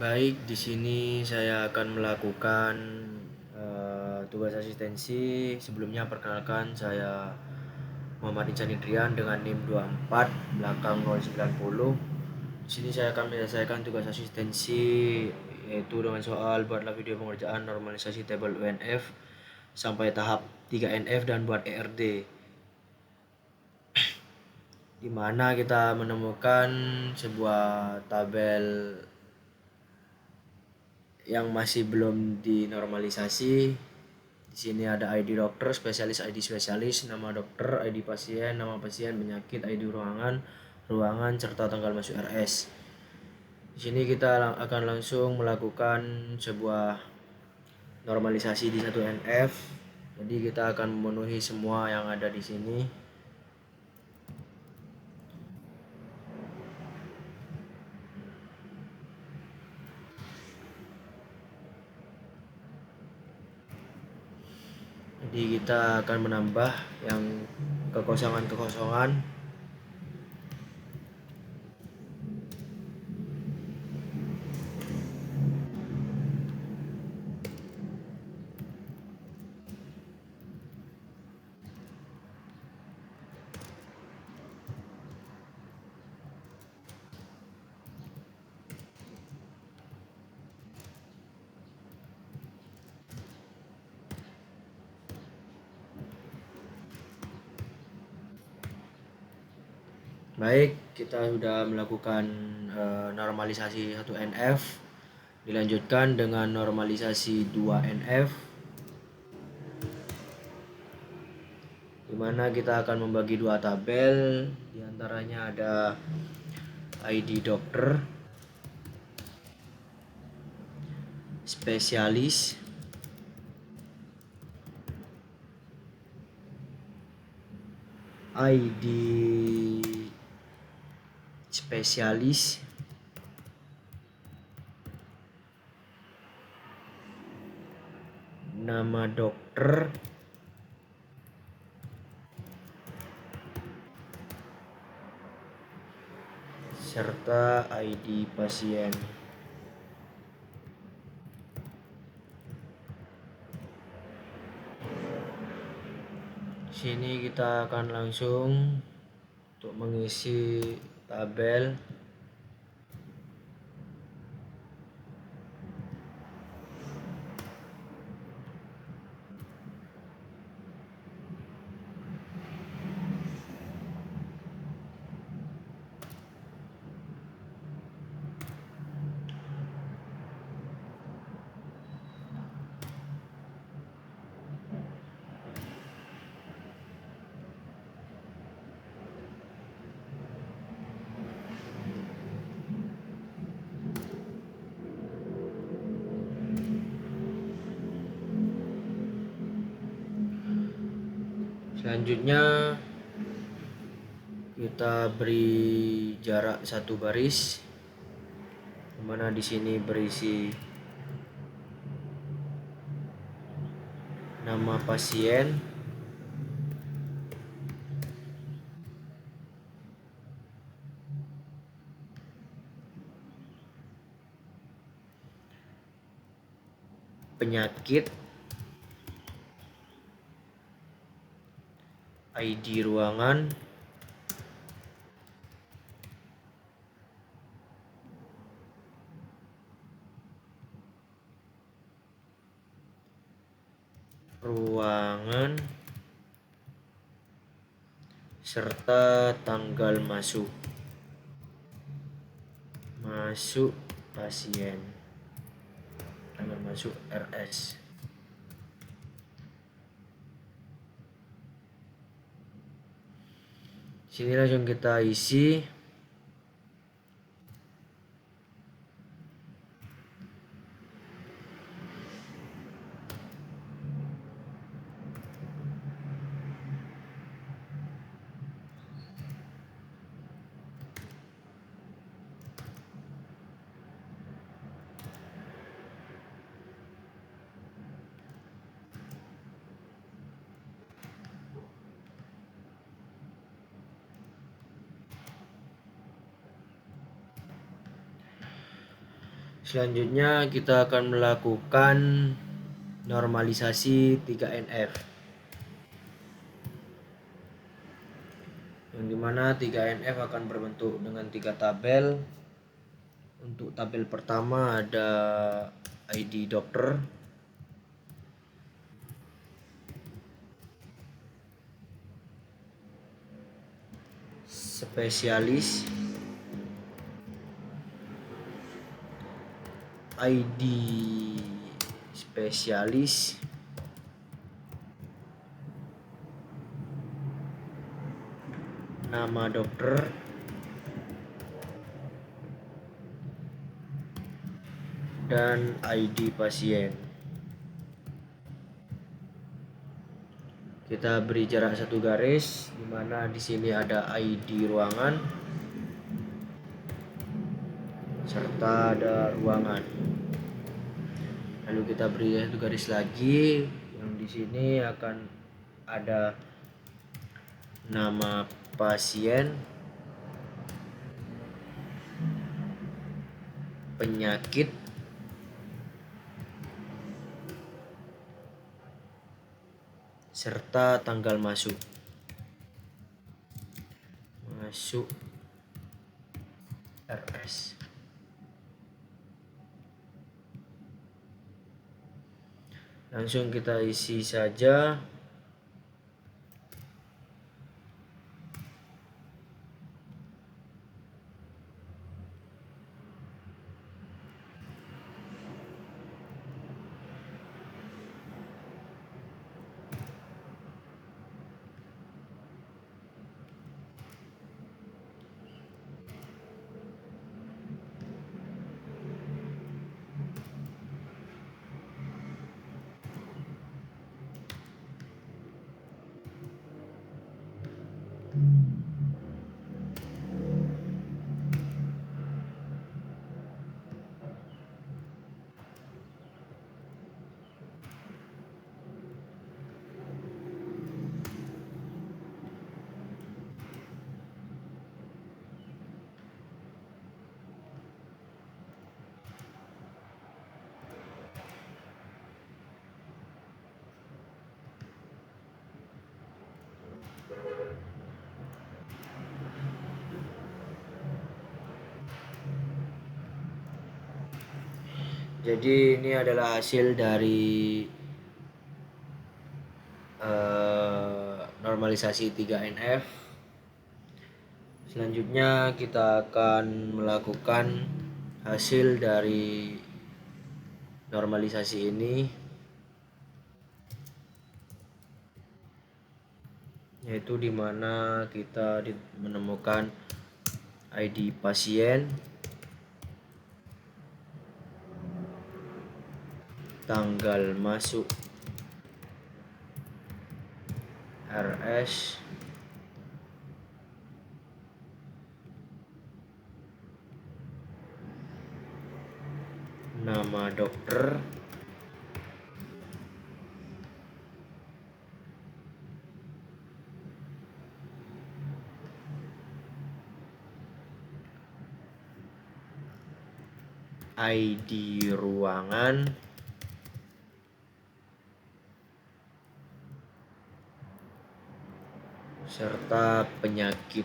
Baik, di sini saya akan melakukan tugas asistensi. Sebelumnya perkenalkan, saya Muhammad Insan Indrian dengan NIM 24 belakang 090. Di sini saya akan menyelesaikan tugas asistensi, yaitu dengan soal buatlah video pengerjaan normalisasi tabel UNF sampai tahap 3NF dan buat ERD, di mana kita menemukan sebuah tabel yang masih belum dinormalisasi. Di sini ada ID dokter, spesialis, ID spesialis, nama dokter, ID pasien, nama pasien, penyakit, ID ruangan serta tanggal masuk RS. Di sini kita akan langsung melakukan sebuah normalisasi di 1NF. Jadi kita akan memenuhi semua yang ada di sini. Jadi kita akan menambah yang kekosongan-kekosongan. Baik, kita sudah melakukan normalisasi 1NF. Dilanjutkan dengan normalisasi 2NF, di mana kita akan membagi dua tabel. Di antaranya ada ID dokter, spesialis, ID spesialis, nama dokter, serta ID pasien. Sini kita akan langsung untuk mengisi tabel. Selanjutnya kita beri jarak satu baris, dimana di sini berisi nama pasien, penyakit, ID ruangan, serta tanggal masuk pasien, tanggal masuk RS. Sini langsung kita isi. Selanjutnya kita akan melakukan normalisasi 3NF, yang dimana 3NF akan berbentuk dengan 3 tabel. Untuk tabel pertama ada ID dokter, spesialis, ID spesialis, nama dokter, dan ID pasien. Kita beri jarak 1 garis, di mana di sini ada ID ruangan serta ada ruangan. Lalu kita beri 1 garis lagi, yang di sini akan ada nama pasien, penyakit, serta tanggal masuk RS. Langsung kita isi saja. Jadi ini adalah hasil dari normalisasi 3NF. Selanjutnya kita akan melakukan hasil dari normalisasi ini, yaitu dimana kita menemukan ID pasien, tanggal masuk RS, nama dokter, ID ruangan, serta penyakit.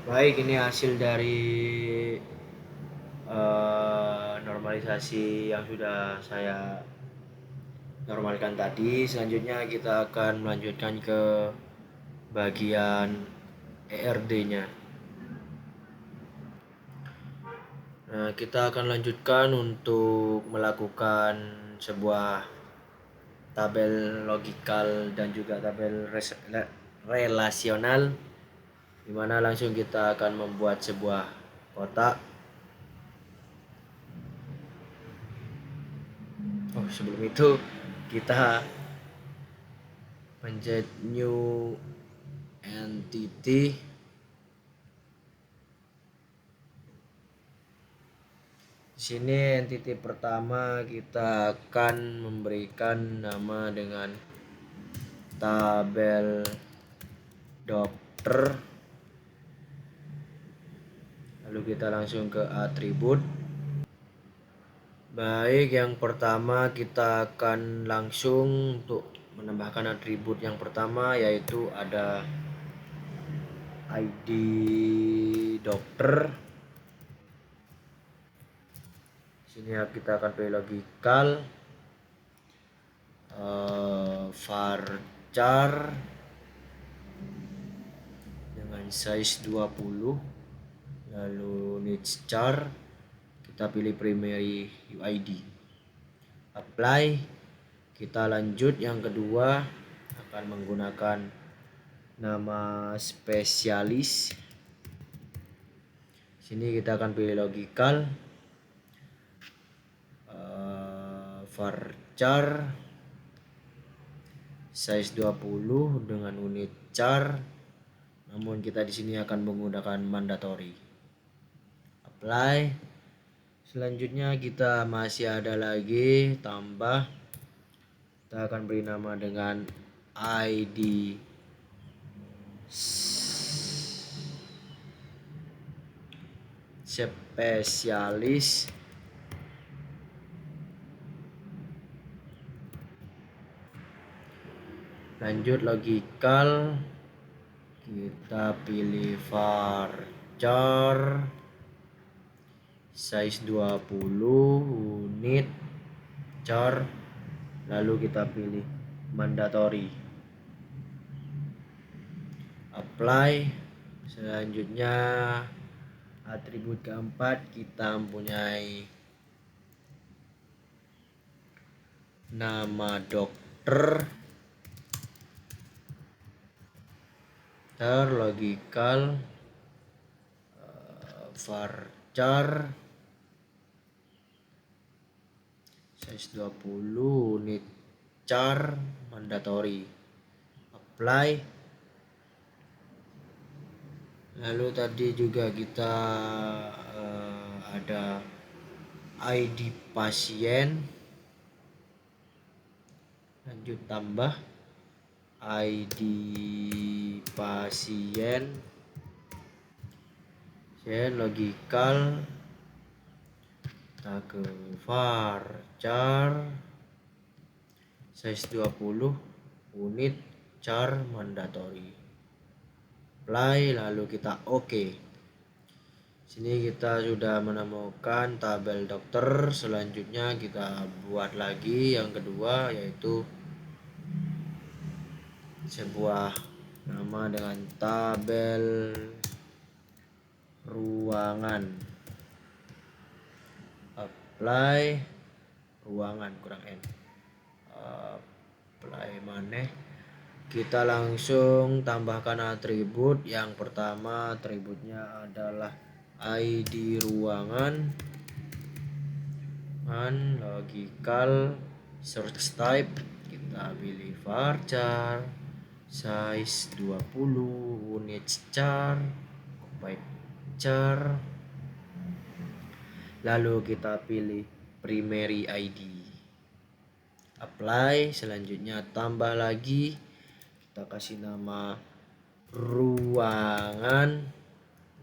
Baik, ini hasil dari normalisasi normalisasi yang sudah saya normalkan tadi. Selanjutnya kita akan melanjutkan ke bagian ERD-nya. Nah, kita akan lanjutkan untuk melakukan sebuah tabel logikal dan juga tabel relasional, dimana langsung kita akan membuat sebuah kotak. Oh, sebelum itu kita pencet new entity. Di sini entity pertama kita akan memberikan nama dengan tabel dokter. Lalu kita langsung ke atribut. Baik, yang pertama kita akan langsung untuk menambahkan atribut yang pertama, yaitu ada ID dokter. Sini kita akan pilih logical, varchar dengan size 20, lalu needs char, kita pilih primary UID, apply. Kita lanjut, yang kedua akan menggunakan nama spesialis. Sini kita akan pilih logical, varchar size 20 dengan unit char, namun kita di sini akan menggunakan mandatory, apply. Selanjutnya kita masih ada lagi tambah, kita akan beri nama dengan ID spesialis. Lanjut logical, kita pilih varchar size 20 unit char, lalu kita pilih mandatory, apply. Selanjutnya atribut keempat, kita mempunyai nama dokter, logical, varchar size 20 unit char, mandatory, apply. Lalu tadi juga kita ada ID pasien, lanjut tambah ID pasien, logical, kita ke varchar size 20 unit char, mandatory, apply. Lalu kita oke. Sini kita sudah menemukan tabel dokter. Selanjutnya kita buat lagi yang kedua, yaitu sebuah nama dengan tabel ruangan, apply. Ruangan kurang n, apply maneh. Kita langsung tambahkan atribut. Yang pertama atributnya adalah ID ruangan, logical, search type, kita pilih varchar size 20 unit char, occupied char, lalu kita pilih primary ID, apply. Selanjutnya tambah lagi, kita kasih nama ruangan,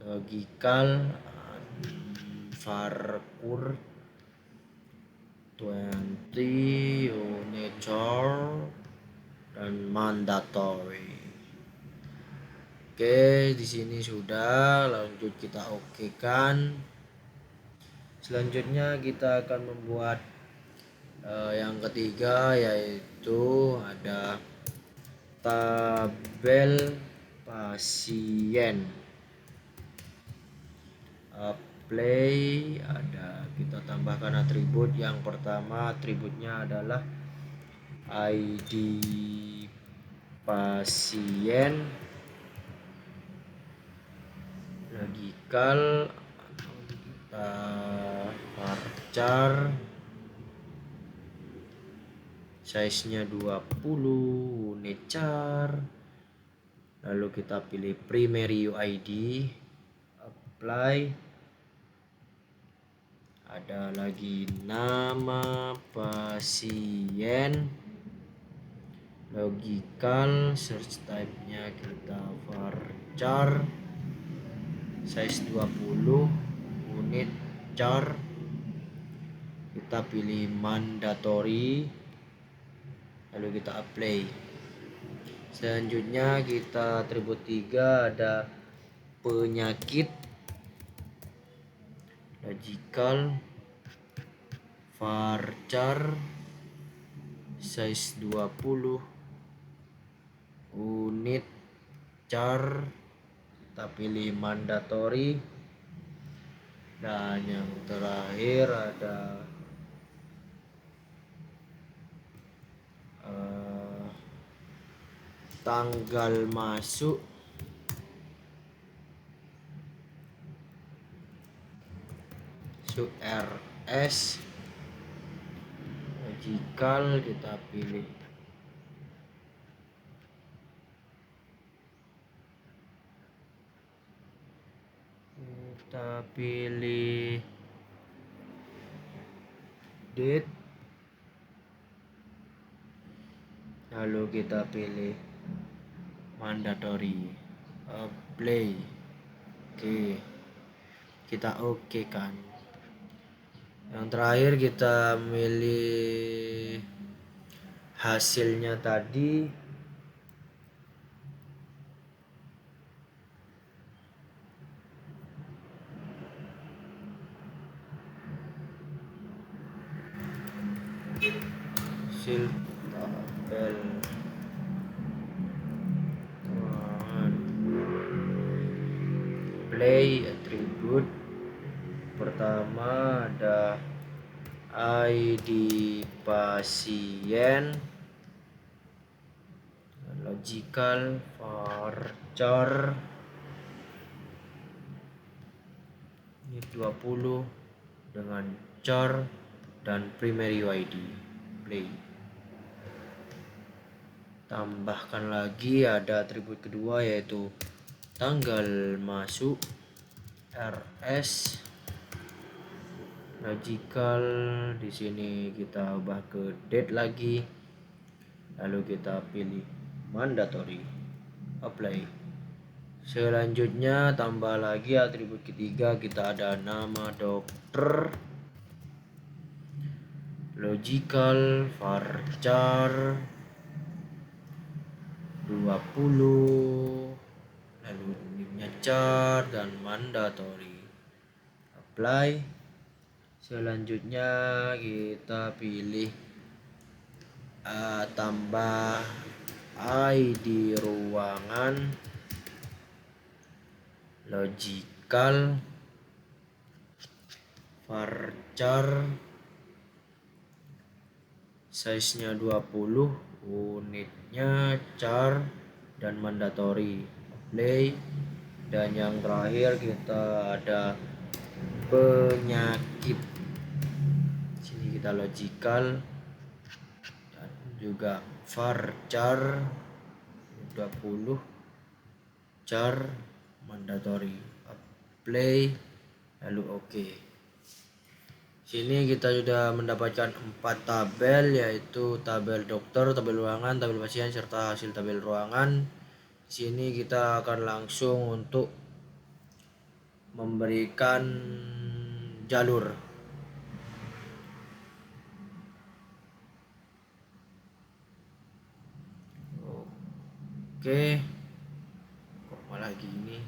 logical, varchar 20 unit char, dan mandatory. Oke, di sini sudah. Lanjut kita oke kan. Selanjutnya kita akan membuat yang ketiga, yaitu ada tabel pasien. Play, ada kita tambahkan atribut. Yang pertama atributnya adalah ID pasien, logikal, kita varchar size-nya 20, unit char, lalu kita pilih primary UID, apply, ada lagi nama pasien, logikal, search type-nya kita varchar size 20, unit char, kita pilih mandatory, lalu kita apply. Selanjutnya kita atribut 3, ada penyakit, logikal, varchar size 20, unit char, kita pilih mandatory, dan yang terakhir ada tanggal masuk, RS, logikal, kita pilih date, lalu kita pilih mandatory, apply. Oke, kita oke kan. Yang terakhir kita milih hasilnya tadi, hasil tabel ruangan. Play atribut pertama ada ID pasien, logikal, varchar ini 20 dengan char dan primary UID. Play. Tambahkan lagi ada atribut kedua, yaitu tanggal masuk, RS, logikal, di sini kita ubah ke date lagi, lalu kita pilih mandatory, apply. Selanjutnya tambah lagi atribut ketiga, kita ada nama dokter, logikal, varchar 20, lalu unitnya char dan mandatory, apply. Selanjutnya kita pilih tambah ID ruangan, logikal, varchar size-nya 20, unitnya char dan mandatory, apply. Dan yang terakhir kita ada penyakit, sini kita logikal dan juga varchar 20, char, mandatory, apply, lalu oke. Sini kita sudah mendapatkan 4 tabel, yaitu tabel dokter, tabel ruangan, tabel pasien, serta hasil tabel ruangan. Sini kita akan langsung untuk memberikan jalur. Oke, kok malah gini.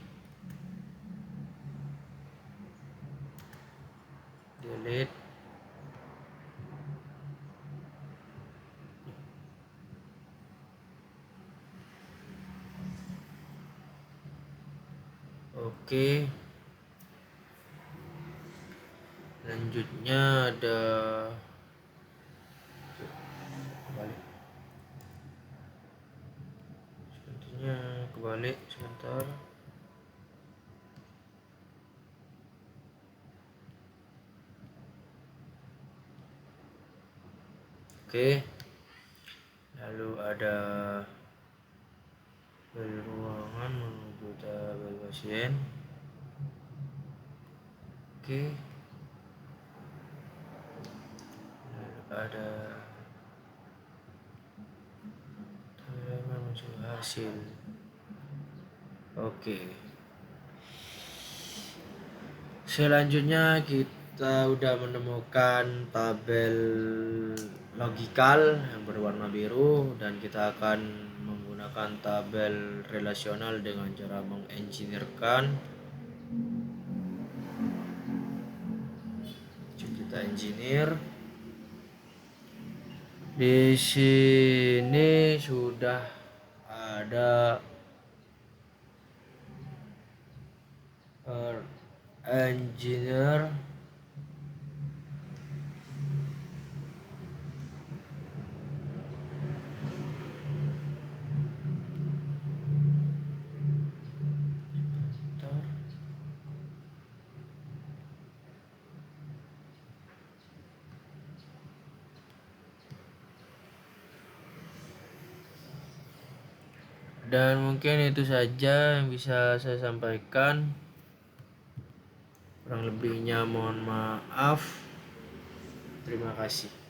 Dia Oke. Selanjutnya ada kebalik. Selanjutnya kebalik sebentar. Oke. Lalu ada dari ruangan menuju tabel pasien. Oke. Lalu ada menuju hasil. Oke. Selanjutnya kita udah menemukan tabel logikal yang berwarna biru, dan kita akan menggunakan tabel relasional dengan cara mengengineerkan. Kita engineer. Di sini sudah ada engineer dan mungkin itu saja yang bisa saya sampaikan. Kurang lebihnya mohon maaf. Terima kasih.